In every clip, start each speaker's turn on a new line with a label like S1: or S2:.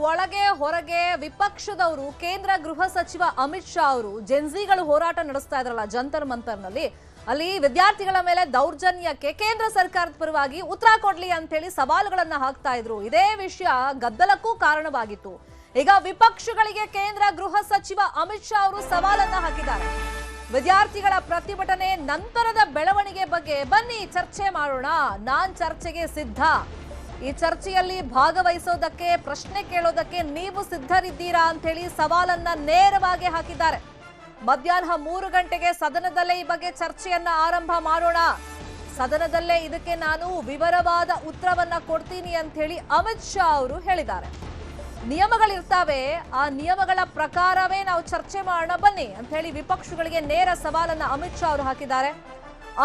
S1: ಒಳಗೆ ಹೊರಗೆ ವಿಪಕ್ಷದವರು ಕೇಂದ್ರ ಗೃಹ ಸಚಿವ ಅಮಿತ್ ಶಾ ಅವರು ಜೆನ್ಸಿಗಳು ಹೋರಾಟ ನಡೆಸ್ತಾ ಇದ್ರಲ್ಲ ಜಂತರ್ ಮಂತರ್ನಲ್ಲಿ, ಅಲ್ಲಿ ವಿದ್ಯಾರ್ಥಿಗಳ ಮೇಲೆ ದೌರ್ಜನ್ಯಕ್ಕೆ ಕೇಂದ್ರ ಸರ್ಕಾರದ ಪರವಾಗಿ ಉತ್ತರ ಕೊಡ್ಲಿ ಅಂತ ಹೇಳಿ ಸವಾಲುಗಳನ್ನ ಹಾಕ್ತಾ ಇದ್ರು. ಇದೇ ವಿಷಯ ಗದ್ದಲಕ್ಕೂ ಕಾರಣವಾಗಿತ್ತು. ಈಗ ವಿಪಕ್ಷಗಳಿಗೆ ಕೇಂದ್ರ ಗೃಹ ಸಚಿವ ಅಮಿತ್ ಶಾ ಅವರು ಸವಾಲನ್ನ ಹಾಕಿದ್ದಾರೆ. ವಿದ್ಯಾರ್ಥಿಗಳ ಪ್ರತಿಭಟನೆ ನಂತರದ ಬೆಳವಣಿಗೆ ಬಗ್ಗೆ ಬನ್ನಿ ಚರ್ಚೆ ಮಾಡೋಣ, ನಾನ್ ಚರ್ಚೆಗೆ ಸಿದ್ಧ, ಈ ಚರ್ಚೆಯಲ್ಲಿ ಭಾಗವಹಿಸೋದಕ್ಕೆ, ಪ್ರಶ್ನೆ ಕೇಳೋದಕ್ಕೆ ನೀವು ಸಿದ್ಧರಿದ್ದೀರಾ ಅಂತ ಹೇಳಿ ಸವಾಲನ್ನ ನೇರವಾಗಿ ಹಾಕಿದ್ದಾರೆ. ಮಧ್ಯಾಹ್ನ 3 ಗಂಟೆಗೆ ಸದನದಲ್ಲೇ ಈ ಬಗ್ಗೆ ಚರ್ಚೆಯನ್ನ ಆರಂಭ ಮಾಡೋಣ, ಸದನದಲ್ಲೇ ಇದಕ್ಕೆ ನಾನು ವಿವರವಾದ ಉತ್ತರವನ್ನ ಕೊಡ್ತೀನಿ ಅಂತ ಹೇಳಿ ಅಮಿತ್ ಶಾ ಅವರು ಹೇಳಿದ್ದಾರೆ. ನಿಯಮಗಳಿರ್ತಾವೆ, ಆ ನಿಯಮಗಳ ಪ್ರಕಾರವೇ ನಾವು ಚರ್ಚೆ ಮಾಡೋಣ ಬನ್ನಿ ಅಂತ ಹೇಳಿ ವಿಪಕ್ಷಗಳಿಗೆ ನೇರ ಸವಾಲನ್ನ ಅಮಿತ್ ಶಾ ಅವರು ಹಾಕಿದ್ದಾರೆ.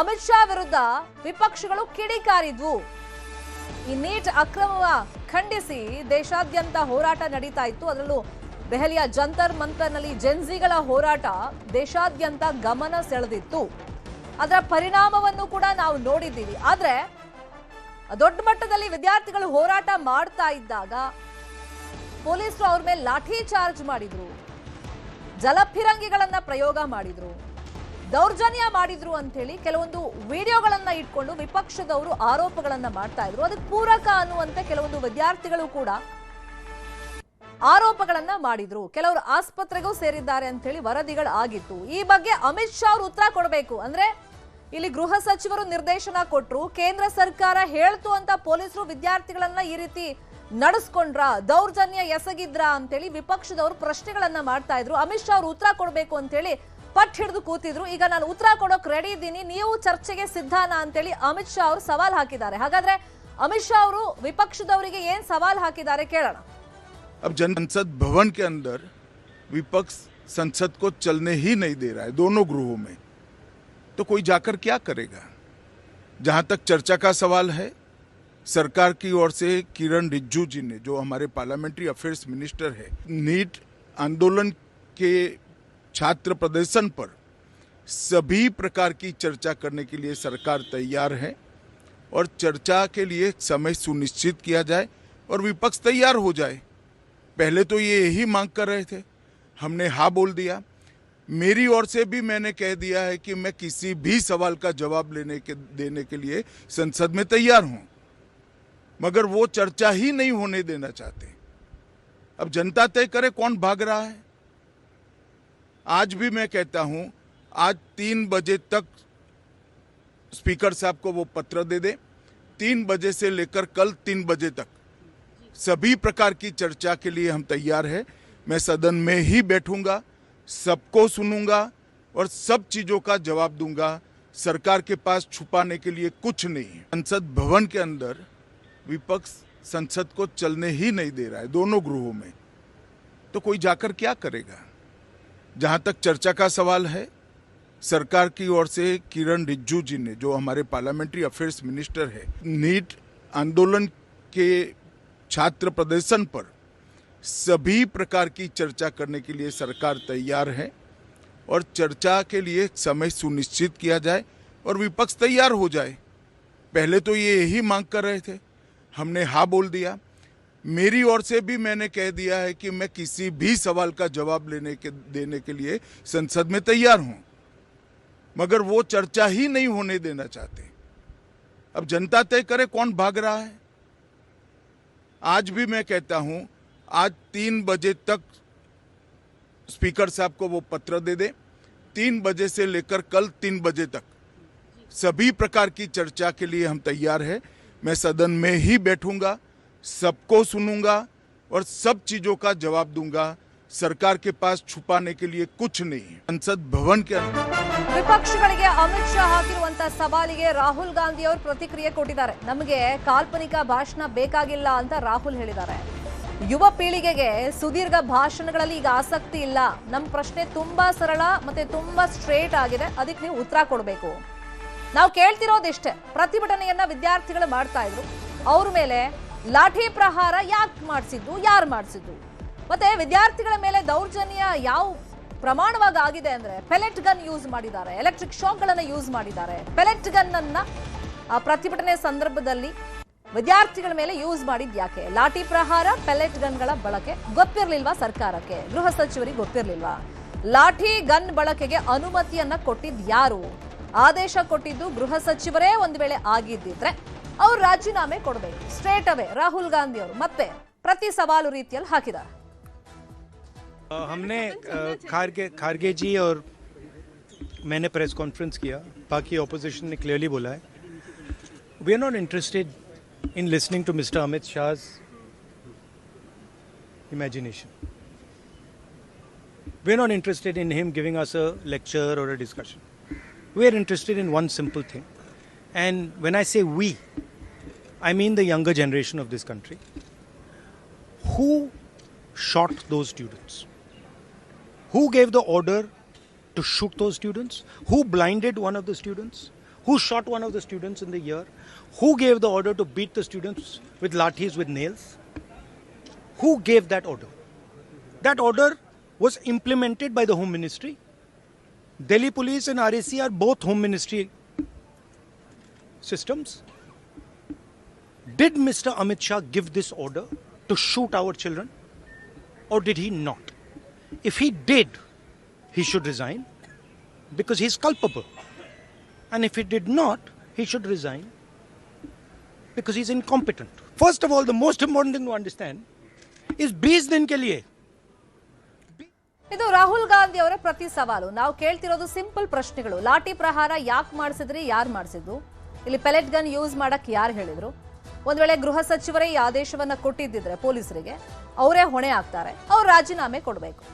S1: ಅಮಿತ್ ಶಾ ವಿರುದ್ಧ ವಿಪಕ್ಷಗಳು ಕಿಡಿಕಾರಿದ್ವು. ಈ ನೀಟ್ ಅಕ್ರಮ ಖಂಡಿಸಿ ದೇಶಾದ್ಯಂತ ಹೋರಾಟ ನಡೀತಾ ಇತ್ತು. ಅದರಲ್ಲೂ ದೆಹಲಿಯ ಜಂತರ್ ಮಂತರ್ನಲ್ಲಿ ಜೆನ್ಸಿಗಳ ಹೋರಾಟ ದೇಶಾದ್ಯಂತ ಗಮನ ಸೆಳೆದಿತ್ತು. ಅದರ ಪರಿಣಾಮವನ್ನು ಕೂಡ ನಾವು ನೋಡಿದ್ದೀವಿ. ಆದ್ರೆ ದೊಡ್ಡ ಮಟ್ಟದಲ್ಲಿ ವಿದ್ಯಾರ್ಥಿಗಳು ಹೋರಾಟ ಮಾಡ್ತಾ ಇದ್ದಾಗ ಪೊಲೀಸರು ಅವ್ರ ಮೇಲೆ ಲಾಠಿ ಚಾರ್ಜ್ ಮಾಡಿದ್ರು, ಜಲಫಿರಂಗಿಗಳನ್ನ ಪ್ರಯೋಗ ಮಾಡಿದ್ರು, ದೌರ್ಜನ್ಯ ಮಾಡಿದ್ರು ಅಂತ ಹೇಳಿ ಕೆಲವೊಂದು ವಿಡಿಯೋಗಳನ್ನ ಇಟ್ಕೊಂಡು ವಿಪಕ್ಷದವರು ಆರೋಪಗಳನ್ನ ಮಾಡ್ತಾ ಇದ್ರು. ಅದಕ್ಕೆ ಪೂರಕ ಅನ್ನುವಂತೆ ಕೆಲವೊಂದು ವಿದ್ಯಾರ್ಥಿಗಳು ಕೂಡ ಆರೋಪಗಳನ್ನ ಮಾಡಿದ್ರು. ಕೆಲವರು ಆಸ್ಪತ್ರೆಗೂ ಸೇರಿದ್ದಾರೆ ಅಂತ ಹೇಳಿ ವರದಿಗಳು ಆಗಿತ್ತು. ಈ ಬಗ್ಗೆ ಅಮಿತ್ ಶಾ ಅವರು ಉತ್ತರ ಕೊಡಬೇಕು. ಅಂದ್ರೆ ಇಲ್ಲಿ ಗೃಹ ಸಚಿವರು ನಿರ್ದೇಶನ ಕೊಟ್ರು, ಕೇಂದ್ರ ಸರ್ಕಾರ ಹೇಳ್ತು ಅಂತ ಪೊಲೀಸರು ವಿದ್ಯಾರ್ಥಿಗಳನ್ನ ಈ ರೀತಿ ನಡೆಸ್ಕೊಂಡ್ರ, ದೌರ್ಜನ್ಯ ಎಸಗಿದ್ರ ಅಂತೇಳಿ ವಿಪಕ್ಷದವರು ಪ್ರಶ್ನೆಗಳನ್ನ ಮಾಡ್ತಾ ಇದ್ರು. ಅಮಿತ್ ಶಾ ಅವರು ಉತ್ತರ ಕೊಡಬೇಕು ಅಂತ ಹೇಳಿ ಪಟ್ಟು ಹಿಡಿದು ಕೂತಿದ್ರು. ಈಗ ನಾನು ಉತ್ತರ ಕೊಡೋಕೆ ರೆಡಿ ಇದ್ದೀನಿ, ನೀವು ಚರ್ಚೆಗೆ ಸಿದ್ಧಾನ ಅಂತೇಳಿ ಅಮಿತ್ ಶಾ ಅವರು ಸವಾಲ್ ಹಾಕಿದ್ದಾರೆ. ಹಾಗಾದ್ರೆ ಅಮಿತ್ ಶಾ ಅವರು ವಿಪಕ್ಷದವರಿಗೆ ಏನ್ ಸವಾಲ್ ಹಾಕಿದ್ದಾರೆ ಕೇಳೋಣ.
S2: अब संसद भवन के अंदर विपक्ष संसद को चलने ही नहीं दे रहा है दोनों गृहों में, तो कोई जाकर क्या करेगा? जहां तक चर्चा का सवाल है, सरकार की ओर से किरण रिजिजू जी ने, जो हमारे पार्लियामेंट्री अफेयर्स मिनिस्टर है, नीट आंदोलन के छात्र प्रदर्शन पर सभी प्रकार की चर्चा करने के लिए सरकार तैयार है और चर्चा के लिए समय सुनिश्चित किया जाए और विपक्ष तैयार हो जाए। पहले तो ये यही मांग कर रहे थे, हमने हाँ बोल दिया। मेरी ओर से भी मैंने कह दिया है कि मैं किसी भी सवाल का जवाब देने के लिए संसद में तैयार हूं, मगर वो चर्चा ही नहीं होने देना चाहते। अब जनता तय करे कौन भाग रहा है। आज भी मैं कहता हूं, आज 3 बजे तक स्पीकर साहब को वो पत्र दे दे, 3 बजे से लेकर कल 3 बजे तक सभी प्रकार की चर्चा के लिए हम तैयार हैं। मैं सदन में ही बैठूंगा, सबको सुनूंगा और सब चीजों का जवाब दूंगा। सरकार के पास छुपाने के लिए कुछ नहीं है। संसद भवन के अंदर विपक्ष संसद को चलने ही नहीं दे रहा है दोनों गृहों में, तो कोई जाकर क्या करेगा? जहां तक चर्चा का सवाल है, सरकार की ओर से किरण रिजिजू जी ने, जो हमारे पार्लियामेंट्री अफेयर्स मिनिस्टर है, नीट आंदोलन के छात्र प्रदर्शन पर सभी प्रकार की चर्चा करने के लिए सरकार तैयार है और चर्चा के लिए समय सुनिश्चित किया जाए और विपक्ष तैयार हो जाए। पहले तो ये यही मांग कर रहे थे, हमने हाँ बोल दिया। मेरी ओर से भी मैंने कह दिया है कि मैं किसी भी सवाल का जवाब देने के लिए संसद में तैयार हूं, मगर वो चर्चा ही नहीं होने देना चाहते। अब जनता तय करे कौन भाग रहा है। आज भी मैं कहता हूं, आज 3 बजे तक स्पीकर साहब को वो पत्र दे दे, 3 बजे से लेकर कल 3 बजे तक सभी प्रकार की चर्चा के लिए हम तैयार हैं। मैं सदन में ही बैठूंगा, सबको सुनूंगा और सब चीजों का जवाब दूंगा। सरकार के पास छुपाने के लिए कुछ नहीं है। संसद भवन के अंदर
S1: ವಿಪಕ್ಷಗಳಿಗೆ ಅಮಿತ್ ಶಾ ಹಾಕಿರುವಂತ ಸವಾಲಿಗೆ ರಾಹುಲ್ ಗಾಂಧಿ ಅವರು ಪ್ರತಿಕ್ರಿಯೆ ಕೊಟ್ಟಿದ್ದಾರೆ. ನಮಗೆ ಕಾಲ್ಪನಿಕ ಭಾಷಣ ಬೇಕಾಗಿಲ್ಲ ಅಂತ ರಾಹುಲ್ ಹೇಳಿದ್ದಾರೆ. ಯುವ ಪೀಳಿಗೆಗೆ ಸುದೀರ್ಘ ಭಾಷಣಗಳಲ್ಲಿ ಈಗ ಆಸಕ್ತಿ ಇಲ್ಲ. ನಮ್ಮ ಪ್ರಶ್ನೆ ತುಂಬಾ ಸರಳ ಮತ್ತೆ ತುಂಬಾ ಸ್ಟ್ರೇಟ್ ಆಗಿದೆ, ಅದಕ್ಕೆ ನೀವು ಉತ್ತರ ಕೊಡಬೇಕು. ನಾವು ಕೇಳ್ತಿರೋದಿಷ್ಟೇ, ಪ್ರತಿಭಟನೆಯನ್ನ ವಿದ್ಯಾರ್ಥಿಗಳು ಮಾಡ್ತಾ ಇದ್ರು, ಅವ್ರ ಮೇಲೆ ಲಾಠಿ ಪ್ರಹಾರ ಯಾಕೆ ಮಾಡಿಸಿದ್ದು, ಯಾರು ಮಾಡಿಸಿದ್ದು, ಮತ್ತೆ ವಿದ್ಯಾರ್ಥಿಗಳ ಮೇಲೆ ದೌರ್ಜನ್ಯ ಯಾವ ಪ್ರಮಾಣವಾಗಿ ಆಗಿದೆ ಅಂದ್ರೆ ಪೆಲೆಟ್ ಗನ್ ಯೂಸ್ ಮಾಡಿದ್ದಾರೆ, ಎಲೆಕ್ಟ್ರಿಕ್ ಶಾಕ್ ಗಳನ್ನ ಯೂಸ್ ಮಾಡಿದ್ದಾರೆ. ಪೆಲೆಟ್ ಗನ್ ಅನ್ನ ಪ್ರತಿಭಟನೆ ಸಂದರ್ಭದಲ್ಲಿ ವಿದ್ಯಾರ್ಥಿಗಳ ಮೇಲೆ ಯೂಸ್ ಮಾಡಿದ್ ಯಾಕೆ? ಲಾಠಿ ಪ್ರಹಾರ, ಪೆಲೆಟ್ ಗನ್ಗಳ ಬಳಕೆ ಗೊತ್ತಿರ್ಲಿಲ್ವಾ ಸರ್ಕಾರಕ್ಕೆ? ಗೃಹ ಸಚಿವರಿಗೆ ಗೊತ್ತಿರ್ಲಿಲ್ವಾ? ಲಾಠಿ ಗನ್ ಬಳಕೆಗೆ ಅನುಮತಿಯನ್ನ ಕೊಟ್ಟಿದ್ ಯಾರು? ಆದೇಶ ಕೊಟ್ಟಿದ್ದು ಗೃಹ ಸಚಿವರೇ ಒಂದು ವೇಳೆ ಆಗಿದ್ದಿದ್ರೆ ಅವ್ರು ರಾಜೀನಾಮೆ ಕೊಡಬೇಕು. ಸ್ಟ್ರೇಟ್ ಅವೇ ರಾಹುಲ್ ಗಾಂಧಿ ಅವರು ಮತ್ತೆ ಪ್ರತಿ ಸವಾಲು ರೀತಿಯಲ್ಲಿ ಹಾಕಿದ್ದಾರೆ.
S3: हमने खारगे जी और मैंने प्रेस कॉन्फ्रेंस किया, बाकी ऑपोजिशन ने क्लियरली बोला है we are not interested in listening to mister Amit Shah's imagination. We are not interested in him giving us a lecture or a discussion. We are interested in one simple thing, and when I say we, I mean the younger generation of this country. Who shot those students? Who gave the order to shoot those students? Who blinded one of the students? Who shot one of the students in the ear? Who gave the order to beat the students with lathis with nails? Who gave that order? That order was implemented by the Home Ministry. Delhi Police and RAC are both Home Ministry systems. Did Mr. Amit Shah give this order to shoot our children, or did he not? If he did, he should resign because he's culpable. And if he did not, he should resign because he's incompetent. First of all, the most important thing to understand is 20 दिन के लिए.
S1: ಇದು ರಾಹುಲ್ ಗಾಂಧಿ ಅವರ ಪ್ರತಿ ಸವಾಲು. ನಾವು ಕೇಳ್ತಿರೋದು simple ಪ್ರಶ್ನೆಗಳು. ಲಾಠಿ ಪ್ರಹಾರ ಯಾಕೆ ಮಾಡಿಸಿದ್ರಿ? ಯಾರು ಮಾಡಿಸಿದ್ರು? ಇಲ್ಲಿ ಪೆಲೆಟ್ ಗನ್ ಯೂಸ್ ಮಾಡಕ್ ಯಾರು ಹೇಳಿದ್ರು? ಒಂದ್ ವೇಳೆ ಗೃಹ ಸಚಿವರೇ ಈ ಆದೇಶವನ್ನ ಕೊಟ್ಟಿದ್ದಿದ್ರೆ ಪೊಲೀಸರಿಗೆ ಅವರೇ ಹೊಣೆ ಆಗ್ತಾರೆ. ಅವ್ರು ರಾಜೀನಾಮೆ ಕೊಡಬೇಕು.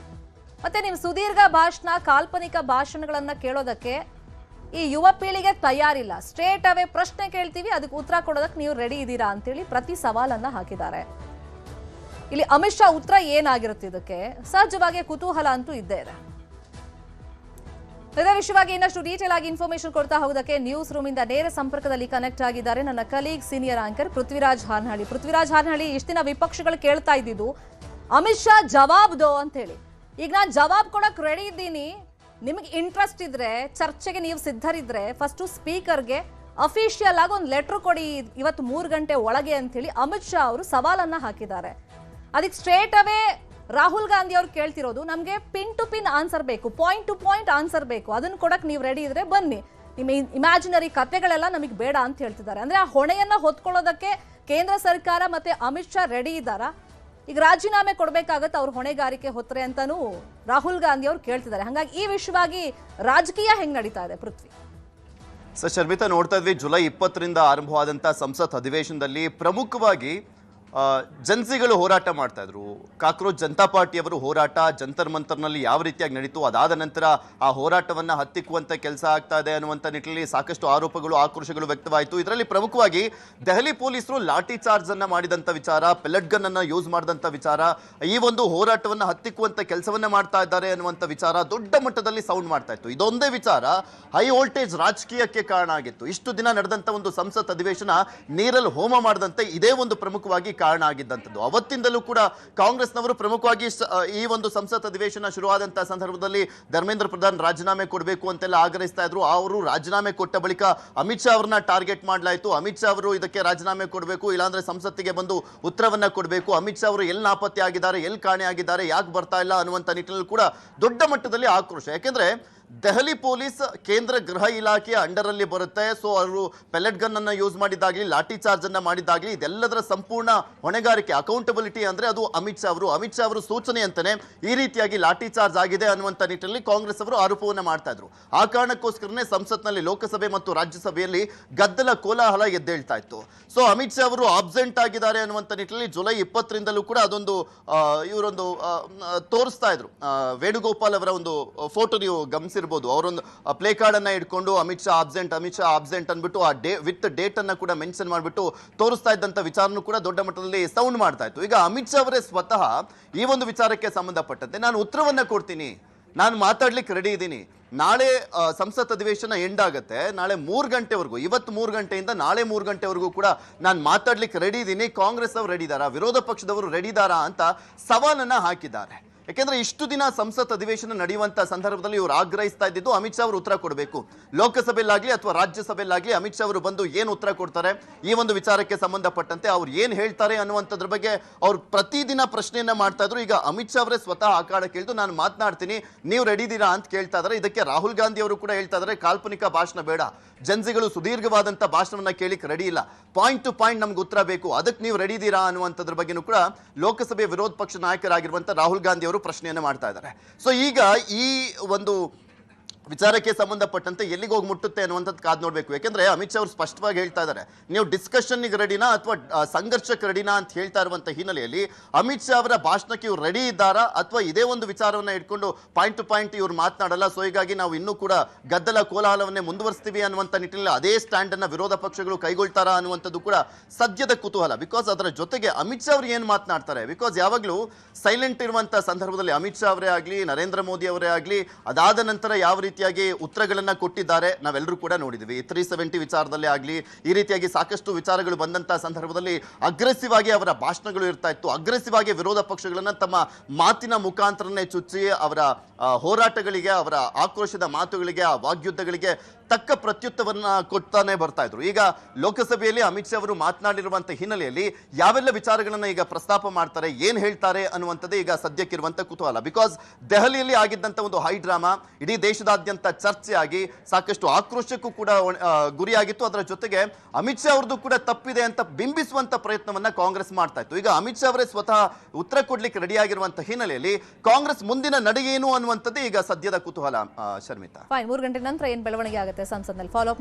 S1: ಮತ್ತೆ ನೀವು ಸುದೀರ್ಘ ಭಾಷಣ, ಕಾಲ್ಪನಿಕ ಭಾಷಣಗಳನ್ನ ಕೇಳೋದಕ್ಕೆ ಈ ಯುವ ಪೀಳಿಗೆ ತಯಾರಿಲ್ಲ. ಸ್ಟ್ರೇಟ್ ಅವೇ ಪ್ರಶ್ನೆ ಕೇಳ್ತೀವಿ, ಅದಕ್ಕೆ ಉತ್ತರ ಕೊಡೋದಕ್ಕೆ ನೀವು ರೆಡಿ ಇದ್ದೀರಾ ಅಂತೇಳಿ ಪ್ರತಿ ಸವಾಲನ್ನ ಹಾಕಿದ್ದಾರೆ. ಇಲ್ಲಿ ಅಮಿತ್ ಶಾ ಉತ್ತರ ಏನಾಗಿರುತ್ತೆ ಇದಕ್ಕೆ? ಸಹಜವಾಗಿ ಕುತೂಹಲ ಅಂತೂ ಇದ್ದೇ ಇದೆ. ಇದೇ ವಿಷಯವಾಗಿ ಇನ್ನಷ್ಟು ಡೀಟೇಲ್ ಆಗಿ ಇನ್ಫಾರ್ಮೇಶನ್ ಕೊಡ್ತಾ ಹೋಗೋದಕ್ಕೆ ನ್ಯೂಸ್ ರೂಮ್ ಇಂದ ನೇರ ಸಂಪರ್ಕದಲ್ಲಿ ಕನೆಕ್ಟ್ ಆಗಿದ್ದಾರೆ ನನ್ನ colleague senior anchor Prithviraj Harnahalli. Prithviraj Harnahalli, ಇಷ್ಟು ದಿನ ವಿಪಕ್ಷಗಳು ಕೇಳ್ತಾ ಇದ್ದಿದ್ದು ಅಮಿತ್ ಶಾ ಜವಾಬ್ ದೋ ಅಂತ ಹೇಳಿ. ಈಗ ನಾನು ಜವಾಬ್ ಕೊಡಕ್ ರೆಡಿ ಇದ್ದೀನಿ, ನಿಮಗೆ ಇಂಟ್ರೆಸ್ಟ್ ಇದ್ರೆ, ಚರ್ಚೆಗೆ ನೀವು ಸಿದ್ಧರಿದ್ರೆ ಫಸ್ಟ್ ಸ್ಪೀಕರ್ಗೆ ಅಫಿಷಿಯಲ್ ಆಗಿ ಒಂದು ಲೆಟರ್ ಕೊಡಿ ಇವತ್ತು 3 ಗಂಟೆ ಒಳಗೆ ಅಂತ ಹೇಳಿ ಅಮಿತ್ ಶಾ ಅವರು ಸವಾಲನ್ನ ಹಾಕಿದ್ದಾರೆ. ಅದಕ್ಕೆ ಸ್ಟ್ರೇಟ್ ಅವೇ ರಾಹುಲ್ ಗಾಂಧಿ ಅವ್ರು ಕೇಳ್ತಿರೋದು, ನಮಗೆ ಪಿನ್ ಟು ಪಿನ್ ಆನ್ಸರ್ ಬೇಕು, ಪಾಯಿಂಟ್ ಟು ಪಾಯಿಂಟ್ ಆನ್ಸರ್ ಬೇಕು, ಅದನ್ನ ಕೊಡಕ್ ನೀವು ರೆಡಿ ಇದ್ರೆ ಬನ್ನಿ, ನಿಮ್ಮ ಇಮ್ಯಾಜಿನರಿ ಕಥೆಗಳೆಲ್ಲ ನಮಗೆ ಬೇಡ ಅಂತ ಹೇಳ್ತಿದ್ದಾರೆ. ಅಂದ್ರೆ ಆ ಹೊಣೆಯನ್ನ ಹೊತ್ಕೊಳ್ಳೋದಕ್ಕೆ ಕೇಂದ್ರ ಸರ್ಕಾರ ಮತ್ತೆ ಅಮಿತ್ ಶಾ ರೆಡಿ ಇದ್ದಾರಾ? ಈಗ ರಾಜೀನಾಮೆ ಕೊಡಬೇಕಾಗತ್ತೆ ಅವ್ರ ಹೊಣೆಗಾರಿಕೆ ಹೊತ್ತರೆ ಅಂತಾನೂ ರಾಹುಲ್ ಗಾಂಧಿ ಅವರು ಕೇಳ್ತಿದ್ದಾರೆ. ಹಾಗಾಗಿ ಈ ವಿಷಯವಾಗಿ ರಾಜಕೀಯ ಹೆಂಗ್ ನಡೀತಾ ಇದೆ ಪೃಥ್ವಿ?
S4: ಸರ್, ಶರ್ಮಿತಾ, ನೋಡ್ತಾ ಇದ್ವಿ ಜುಲೈ 20ರಿಂದ ಆರಂಭವಾದಂಥ ಸಂಸತ್ ಅಧಿವೇಶನದಲ್ಲಿ ಪ್ರಮುಖವಾಗಿ ಜನ್ಸಿಗಳು ಹೋರಾಟ ಮಾಡ್ತಾ ಇದ್ರು. ಕಾಕ್ರೋಚ್ ಜನತಾ ಪಾರ್ಟಿಯವರು ಹೋರಾಟ ಜಂತರ್ ಮಂತರ್ನಲ್ಲಿ ಯಾವ ರೀತಿಯಾಗಿ ನಡೀತು, ಅದಾದ ನಂತರ ಆ ಹೋರಾಟವನ್ನು ಹತ್ತಿಕ್ಕುವಂಥ ಕೆಲಸ ಆಗ್ತಾ ಇದೆ ಅನ್ನುವಂಥ ನಿಟ್ಟಿನಲ್ಲಿ ಸಾಕಷ್ಟು ಆರೋಪಗಳು, ಆಕ್ರೋಶಗಳು ವ್ಯಕ್ತವಾಯಿತು. ಇದರಲ್ಲಿ ಪ್ರಮುಖವಾಗಿ ದೆಹಲಿ ಪೊಲೀಸರು ಲಾಠಿ ಚಾರ್ಜ್ ಅನ್ನ ಮಾಡಿದಂಥ ವಿಚಾರ, ಪೆಲೆಟ್ ಗನ್ ಅನ್ನ ಯೂಸ್ ಮಾಡಿದಂಥ ವಿಚಾರ, ಈ ಒಂದು ಹೋರಾಟವನ್ನು ಹತ್ತಿಕ್ಕುವಂಥ ಕೆಲಸವನ್ನ ಮಾಡ್ತಾ ಇದ್ದಾರೆ ಅನ್ನುವಂಥ ವಿಚಾರ ದೊಡ್ಡ ಮಟ್ಟದಲ್ಲಿ ಸೌಂಡ್ ಮಾಡ್ತಾ ಇತ್ತು. ಇದೊಂದೇ ವಿಚಾರ ಹೈ ವೋಲ್ಟೇಜ್ ರಾಜಕೀಯಕ್ಕೆ ಕಾರಣ ಆಗಿತ್ತು. ಇಷ್ಟು ದಿನ ನಡೆದಂಥ ಒಂದು ಸಂಸತ್ ಅಧಿವೇಶನ ನೀರಲ್ಲಿ ಹೋಮ ಮಾಡದಂತೆ ಇದೇ ಒಂದು ಪ್ರಮುಖವಾಗಿ ಕಾರಣ ಆಗಿದ್ದಂಥದ್ದು. ಅವತ್ತಿಂದಲೂ ಕೂಡ ಕಾಂಗ್ರೆಸ್ನವರು ಪ್ರಮುಖವಾಗಿ ಈ ಒಂದು ಸಂಸತ್ ಅಧಿವೇಶನ ಶುರುವಾದಂತಹ ಸಂದರ್ಭದಲ್ಲಿ ಧರ್ಮೇಂದ್ರ ಪ್ರಧಾನ್ ರಾಜೀನಾಮೆ ಕೊಡಬೇಕು ಅಂತೆಲ್ಲ ಆಗ್ರಹಿಸ್ತಾ ಇದ್ರು. ಅವರು ರಾಜೀನಾಮೆ ಕೊಟ್ಟ ಬಳಿಕ ಅಮಿತ್ ಶಾ ಅವರನ್ನ ಟಾರ್ಗೆಟ್ ಮಾಡಲಾಯಿತು. ಅಮಿತ್ ಶಾ ಅವರು ಇದಕ್ಕೆ ರಾಜೀನಾಮೆ ಕೊಡಬೇಕು, ಇಲ್ಲಾಂದ್ರೆ ಸಂಸತ್ತಿಗೆ ಬಂದು ಉತ್ತರವನ್ನ ಕೊಡಬೇಕು, ಅಮಿತ್ ಶಾ ಅವರು ಎಲ್ಲಿ ನಾಪತ್ತೆ ಆಗಿದ್ದಾರೆ, ಎಲ್ಲಿ ಕಾಣೆ ಆಗಿದ್ದಾರೆ, ಯಾಕೆ ಬರ್ತಾ ಇಲ್ಲ ಅನ್ನುವಂಥ ನಿಟ್ಟಿನಲ್ಲಿ ಕೂಡ ದೊಡ್ಡ ಮಟ್ಟದಲ್ಲಿ ಆಕ್ರೋಶ. ಯಾಕೆಂದ್ರೆ ದೆಹಲಿ ಪೊಲೀಸ್ ಕೇಂದ್ರ ಗೃಹ ಇಲಾಖೆಯ ಅಂಡರ್ ಅಲ್ಲಿ ಬರುತ್ತೆ. ಸೊ ಅವರು ಪೆಲೆಟ್ ಗನ್ ಅನ್ನ ಯೂಸ್ ಮಾಡಿದ್ದಾಗಲಿ, ಲಾಠಿ ಚಾರ್ಜ್ ಅನ್ನ ಮಾಡಿದ್ದಾಗಲಿ, ಇದೆಲ್ಲದರ ಸಂಪೂರ್ಣ ಹೊಣೆಗಾರಿಕೆ, ಅಕೌಂಟಬಿಲಿಟಿ ಅಂದ್ರೆ ಅದು ಅಮಿತ್ ಶಾ ಅವರು ಸೂಚನೆ ಅಂತಾನೆ ಈ ರೀತಿಯಾಗಿ ಲಾಠಿ ಚಾರ್ಜ್ ಆಗಿದೆ ಅನ್ನುವಂಥ ನಿಟ್ಟಿನಲ್ಲಿ ಕಾಂಗ್ರೆಸ್ ಅವರು ಆರೋಪವನ್ನ ಮಾಡ್ತಾ ಇದ್ರು. ಆ ಕಾರಣಕ್ಕೋಸ್ಕರನೇ ಸಂಸತ್ನಲ್ಲಿ ಲೋಕಸಭೆ ಮತ್ತು ರಾಜ್ಯಸಭೆಯಲ್ಲಿ ಗದ್ದಲ ಕೋಲಾಹಲ ಎದ್ದೇಳ್ತಾ ಇತ್ತು. ಸೊ ಅಮಿತ್ ಶಾ ಅವರು ಆಬ್ಸೆಂಟ್ ಆಗಿದ್ದಾರೆ ಅನ್ನುವಂಥ ನಿಟ್ಟಿನಲ್ಲಿ ಜುಲೈ 20ರಿಂದಲೂ ಕೂಡ ಅದೊಂದು ಇವರೊಂದು ತೋರಿಸ್ತಾ ಇದ್ರು. ವೇಣುಗೋಪಾಲ್ ಅವರ ಒಂದು ಫೋಟೋ ನೀವು ಗಮನಿಸಿರ್ಬೋದು. ಅವರೊಂದು ಪ್ಲೇ ಕಾರ್ಡ್ ಅನ್ನ ಇಟ್ಕೊಂಡು ಅಮಿತ್ ಶಾ ಆಬ್ಸೆಂಟ್ ಅಂದ್ಬಿಟ್ಟು ಆ ವಿತ್ ಡೇಟ್ ಅನ್ನ ಕೂಡ ಮೆನ್ಷನ್ ಮಾಡಿಬಿಟ್ಟು ತೋರಿಸ್ತಾ ಇದ್ದಂತ ವಿಚಾರನೂ ಕೂಡ ದೊಡ್ಡ ಮಟ್ಟದಲ್ಲಿ ಸೌಂಡ್ ಮಾಡ್ತಾ ಇತ್ತು. ಈಗ ಅಮಿತ್ ಶಾ ಅವರೇ ಸ್ವತಃ ಈ ಒಂದು ವಿಚಾರಕ್ಕೆ ಸಂಬಂಧಪಟ್ಟಂತೆ ನಾನು ಉತ್ತರವನ್ನ ಕೊಡ್ತೀನಿ, ನಾನು ಮಾತಾಡ್ಲಿಕ್ಕೆ ರೆಡಿ ಇದ್ದೀನಿ, ನಾಳೆ ಸಂಸತ್ ಅಧಿವೇಶನ ಎಂಡ್ ಆಗುತ್ತೆ, ನಾಳೆ 3 ಗಂಟೆವರೆಗೂ, ಇವತ್ತು 3 ಗಂಟೆಯಿಂದ ನಾಳೆ 3 ಗಂಟೆವರೆಗೂ ಕೂಡ ನಾನು ಮಾತಾಡ್ಲಿಕ್ಕೆ ರೆಡಿ ಇದ್ದೀನಿ, ಕಾಂಗ್ರೆಸ್ ಅವರು ರೆಡಿ ಇದ್ದಾರಾ, ವಿರೋಧ ಪಕ್ಷದವರು ರೆಡಿ ಇದ್ದಾರಾ ಅಂತ ಸವಾಲನ್ನ ಹಾಕಿದ್ದಾರೆ. ಯಾಕೆಂದ್ರೆ ಇಷ್ಟು ದಿನ ಸಂಸತ್ ಅಧಿವೇಶನ ನಡೆಯುವಂತ ಸಂದರ್ಭದಲ್ಲಿ ಇವರು ಆಗ್ರಹಿಸ್ತಾ ಇದ್ದಿದ್ದು ಅಮಿತ್ ಶಾ ಅವರು ಉತ್ತರ ಕೊಡಬೇಕು. ಲೋಕಸಭೆಯಲ್ಲಾಗ್ಲಿ ಅಥವಾ ರಾಜ್ಯಸಭೆಯಲ್ಲಾಗ್ಲಿ ಅಮಿತ್ ಶಾ ಅವರು ಬಂದು ಏನು ಉತ್ತರ ಕೊಡ್ತಾರೆ ಈ ಒಂದು ವಿಚಾರಕ್ಕೆ ಸಂಬಂಧಪಟ್ಟಂತೆ, ಅವ್ರು ಏನ್ ಹೇಳ್ತಾರೆ ಅನ್ನುವಂಥದ್ರ ಬಗ್ಗೆ ಅವ್ರು ಪ್ರತಿದಿನ ಪ್ರಶ್ನೆಯನ್ನ ಮಾಡ್ತಾ ಇದ್ರು. ಈಗ ಅಮಿತ್ ಶಾ ಅವರೇ ಸ್ವತಃ ಆಕಾಡ ಕೇಳಿದು ನಾನು ಮಾತನಾಡ್ತೀನಿ, ನೀವು ರೆಡಿ ಇದ್ದೀರಾ ಅಂತ ಕೇಳ್ತಾ ಇದ್ದಾರೆ. ಇದಕ್ಕೆ ರಾಹುಲ್ ಗಾಂಧಿ ಅವರು ಕೂಡ ಹೇಳ್ತಾ ಇದ್ದಾರೆ, ಕಾಲ್ಪನಿಕ ಭಾಷಣ ಬೇಡ, ಜನ್ಸಿಗಳು ಸುದೀರ್ಘವಾದಂತ ಭಾಷಣವನ್ನ ಕೇಳಿಕ್ ರೆಡಿ ಇಲ್ಲ, ಪಾಯಿಂಟ್ ಟು ಪಾಯಿಂಟ್ ನಮ್ಗೆ ಉತ್ತರ ಬೇಕು, ಅದಕ್ಕೆ ನೀವು ರೆಡಿ ಇದ್ದೀರಾ ಅನ್ನುವಂಥದ್ರ ಬಗ್ಗೆನೂ ಕೂಡ ಲೋಕಸಭೆ ವಿರೋಧ ಪಕ್ಷ ನಾಯಕರಾಗಿರುವಂತ ರಾಹುಲ್ ಗಾಂಧಿ ಅವರು ಪ್ರಶ್ನೆಯನ್ನು ಮಾಡ್ತಾ ಇದ್ದಾರೆ. ಸೊ ಈಗ ಈ ಒಂದು ವಿಚಾರಕ್ಕೆ ಸಂಬಂಧಪಟ್ಟಂತೆ ಎಲ್ಲಿಗೆ ಹೋಗಿ ಮುಟ್ಟುತ್ತೆ ಅನ್ನುವಂಥದ್ದು ಕಾದ್ ನೋಡ್ಬೇಕು. ಯಾಕೆಂದ್ರೆ ಅಮಿತ್ ಶಾ ಅವರು ಸ್ಪಷ್ಟವಾಗಿ ಹೇಳ್ತಾ ಇದ್ದಾರೆ, ನೀವು ಡಿಸ್ಕಷನ್ಗೆ ರೆಡಿನಾ ಅಥವಾ ಸಂಘರ್ಷಕ್ಕೆ ರೆಡಿನಾ ಅಂತ ಹೇಳ್ತಾ ಇರುವಂತ ಹಿನ್ನೆಲೆಯಲ್ಲಿ ಅಮಿತ್ ಶಾ ಅವರ ಭಾಷಣಕ್ಕೆ ಇವ್ರು ರೆಡಿ ಇದ್ದಾರಾ ಅಥವಾ ಇದೇ ಒಂದು ವಿಚಾರವನ್ನ ಇಟ್ಕೊಂಡು ಪಾಯಿಂಟ್ ಟು ಪಾಯಿಂಟ್ ಇವ್ರು ಮಾತನಾಡಲ್ಲ, ಸೊ ಹೀಗಾಗಿ ನಾವು ಇನ್ನೂ ಕೂಡ ಗದ್ದಲ ಕೋಲಾಹಲವನ್ನೇ ಮುಂದುವರಿಸ್ತೀವಿ ಅನ್ನುವಂಥ ನಿಟ್ಟಿನಲ್ಲಿ ಅದೇ ಸ್ಟ್ಯಾಂಡ್ ಅನ್ನ ವಿರೋಧ ಪಕ್ಷಗಳು ಕೈಗೊಳ್ತಾರಾ ಅನ್ನುವಂಥದ್ದು ಕೂಡ ಸದ್ಯದ ಕುತೂಹಲ. ಬಿಕಾಸ್ ಅದರ ಜೊತೆಗೆ ಅಮಿತ್ ಶಾ ಅವರು ಏನು ಮಾತನಾಡ್ತಾರೆ, ಬಿಕಾಸ್ ಯಾವಾಗಲೂ ಸೈಲೆಂಟ್ ಇರುವಂತ ಸಂದರ್ಭದಲ್ಲಿ ಅಮಿತ್ ಶಾ ಅವರೇ ಆಗಲಿ ನರೇಂದ್ರ ಮೋದಿ ಅವರೇ ಆಗಲಿ ಅದಾದ ನಂತರ ಯಾವ ರೀತಿಯಾಗಿ ಉತ್ತರಗಳನ್ನ ಕೊಟ್ಟಿದ್ದಾರೆ ನಾವೆಲ್ಲರೂ ಕೂಡ ನೋಡಿದ್ವಿ. 370 ವಿಚಾರದಲ್ಲೇ ಆಗಲಿ ಈ ರೀತಿಯಾಗಿ ಸಾಕಷ್ಟು ವಿಚಾರಗಳು ಬಂದಂತ ಸಂದರ್ಭದಲ್ಲಿ ಅಗ್ರೆಸಿವ್ ಆಗಿ ಅವರ ಭಾಷಣಗಳು ಇರ್ತಾ ಇತ್ತು, ಅಗ್ರೆಸಿವ್ ಆಗಿ ವಿರೋಧ ಪಕ್ಷಗಳನ್ನ ತಮ್ಮ ಮಾತಿನ ಮುಖಾಂತರನೇ ಚುಚ್ಚಿ ಅವರ ಹೋರಾಟಗಳಿಗೆ, ಅವರ ಆಕ್ರೋಶದ ಮಾತುಗಳಿಗೆ, ಆ ವಾಗ್ಯುದ್ಧಗಳಿಗೆ ತಕ್ಕ ಪ್ರತ್ಯುತ್ತರವನ್ನ ಕೊಡ್ತಾನೆ ಬರ್ತಾ ಇದ್ರು. ಈಗ ಲೋಕಸಭೆಯಲ್ಲಿ ಅಮಿತ್ ಶಾ ಅವರು ಮಾತನಾಡಿರುವಂತ ಹಿನ್ನೆಲೆಯಲ್ಲಿ ಯಾವೆಲ್ಲ ವಿಚಾರಗಳನ್ನ ಈಗ ಪ್ರಸ್ತಾಪ ಮಾಡ್ತಾರೆ, ಏನ್ ಹೇಳ್ತಾರೆ ಅನ್ನುವಂಥದ್ದೇ ಈಗ ಸದ್ಯಕ್ಕಿರುವಂತ ಕುತೂಹಲ. ಬಿಕಾಸ್ ದೆಹಲಿಯಲ್ಲಿ ಆಗಿದ್ದಂತ ಒಂದು ಹೈ ಡ್ರಾಮಾ ಇಡೀ ದೇಶದಾದ್ಯಂತ ಚರ್ಚೆ ಆಗಿ ಸಾಕಷ್ಟು ಆಕ್ರೋಶಕ್ಕೂ ಕೂಡ ಗುರಿಯಾಗಿತ್ತು. ಅದರ ಜೊತೆಗೆ ಅಮಿತ್ ಶಾ ಅವ್ರದ್ದು ಕೂಡ ತಪ್ಪಿದೆ ಅಂತ ಬಿಂಬಿಸುವಂತ ಪ್ರಯತ್ನವನ್ನ ಕಾಂಗ್ರೆಸ್ ಮಾಡ್ತಾ ಇತ್ತು. ಈಗ ಅಮಿತ್ ಶಾ ಅವರೇ ಸ್ವತಃ ಉತ್ತರ ಕೊಡ್ಲಿಕ್ಕೆ ರೆಡಿ ಆಗಿರುವಂತ ಹಿನ್ನೆಲೆಯಲ್ಲಿ ಕಾಂಗ್ರೆಸ್ ಮುಂದಿನ ನಡೆ ಏನು ಅನ್ನುವಂಥದ್ದೇ ಈಗ ಸದ್ಯದ ಕುತೂಹಲ. ಶರ್ಮಿತಾ,
S1: 3 ಗಂಟೆ ನಂತರ ಏನ್ ಬೆಳವಣಿಗೆ ಆಗುತ್ತೆ ಸಂಸತ್ನಲ್ಲಿ ಫಾಲೋ ಅಪ್